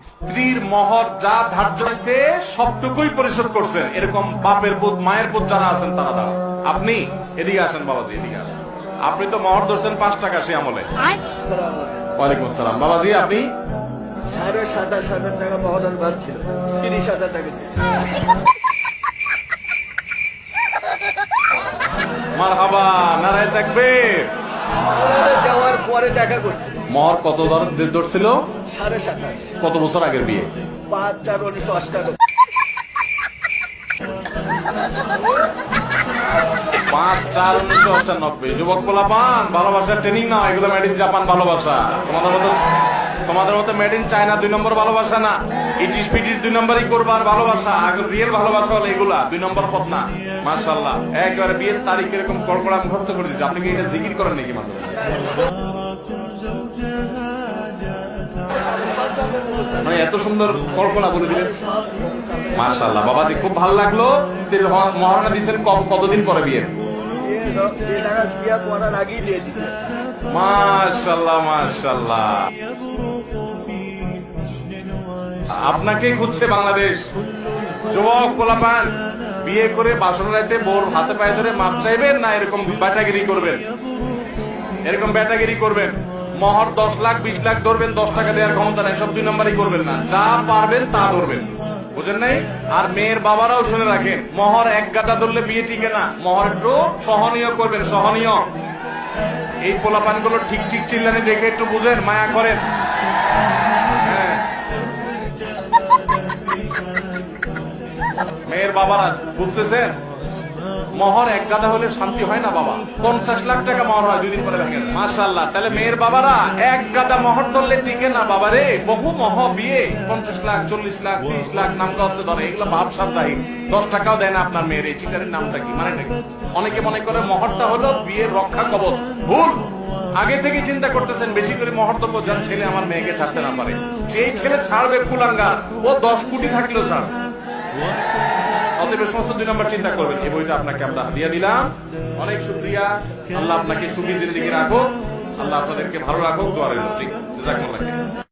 স্ত্রীর মহর যা ধার্য হয়েছে সবটুকুই পরিশোধ করছেন, এরকম বাপের পুত মায়ের পুত যারা আছেন তারা দাঁড়ান। আপনি এদিকে আসেন বাবাজি, এদিকে আসেন। আপনি তো মহর ধরছেন 5 টাকা সে আমলে। ওয়ালাইকুম আসসালাম। বাবাজি আপনি 27,500 টাকা মহরের বাদ ছিল, 30,000 টাকা দিয়েছে। মারহাবা, নারায়ে তাকবীর। দেওয়ার পরে দেখা করছে মহর কত ধরছিল? 27,500। কত বছর আগের বিয়ে? 5/4/1998। 5/4/1998। যুবক পোলাপান, ভালোবাসার ট্রেনিং না, এগুলো মেড ইন জাপান ভালোবাসা। তোমাদের মতো মেড ইন চায়না 2 নম্বর ভালোবাসা না। ইটিস পিটিস 2 নম্বরই করবার ভালোবাসা। আগে রিয়েল ভালোবাসা হলো এগুলা, 2 নম্বর পথ না। মাশাআল্লাহ, একবারে বিয়ের তারিখ এরকম কড়কড়া মুখস্থ করে দিচ্ছে। আপনি কি এটা জিকির করেন নাকি মাঝে মাঝে? মানে এত সুন্দর কল্পনা বলে দিলেন, মাশাআল্লাহ। বাবাজি খুব ভালো লাগলো। মহারণা দিচ্ছেন কতদিন পরে বিয়ের? করার আগেই দিয়ে দিছে। মাশাআল্লাহ মাশাআল্লাহ। আপনাকেই খুঁজছে বাংলাদেশ। যুবক পোলাপান, বিয়ে করে বাসন রাইতে বোর হাতে পায়ে ধরে মাপ চাইবেন না এরকম ব্যাটাগিরি করবেন? এরকম ব্যাটাগিরি করবেন। মহর 10 লাখ 20 লাখ ধরবেন, 10 টাকা দেওয়ার ক্ষমতা নেই, সব 2 নম্বরই করবেন না। যা পারবেন তা ধরবেন, বুঝেন নাই? আর মেয়ের বাবারাও শুনে রাখেন, মহর এক গাদা ধরলে বিয়ে টিকে না। মহর একটু সহনীয় করবেন, সহনীয়। এই পোলাপান গুলো ঠিক ঠিক চিল্লানি দেখে একটু বুঝেন, মায়া করেন। হ্যাঁ, মেয়ের বাবারা বুঝতেছেন, মহর এক গাদা হলে শান্তি হয় না বাবা। 50 লাখ টাকা মহর হয়, 2 দিন পরে ভেঙে যায়। মাশাআল্লাহ। তাহলে মেয়ের বাবারা এক গাদা মহর ধরলে টিকে না বাবারে। বহু মহ বিয়ে 50 লাখ 40 লাখ 30 লাখ নাম কাস্তে ধরে, এগুলো ভাবসাব জাহির। 10 টাকাও দেয় না আপনার মেয়ের। এই চিটারের নামটা কি মানে নাকি? অনেকে মনে করে মহরটা হলো বিয়ের রক্ষা কবচ। ভুল। আগে থেকে চিন্তা করতেছেন বেশি করে মহর দেবো যার ছেলে আমার মেয়েকে ছাড়তে না পারে। সেই ছেলে ছাড়বে কুলাঙ্গার, ও 10 কোটি থাকলেও ছাড়বে। অতএব সমস্ত 2 নম্বর চিন্তা করবেন। এই বইটা আপনাকে আমরা হাদিয়া দিলাম। অনেক শুকরিয়া। আল্লাহ আপনাকে সুখী জিন্দেগি রাখুক, আল্লাহ আপনাদেরকে ভালো রাখুক। দোয়া রইল। ঠিক, জাযাকুমুল্লাহ খাইর।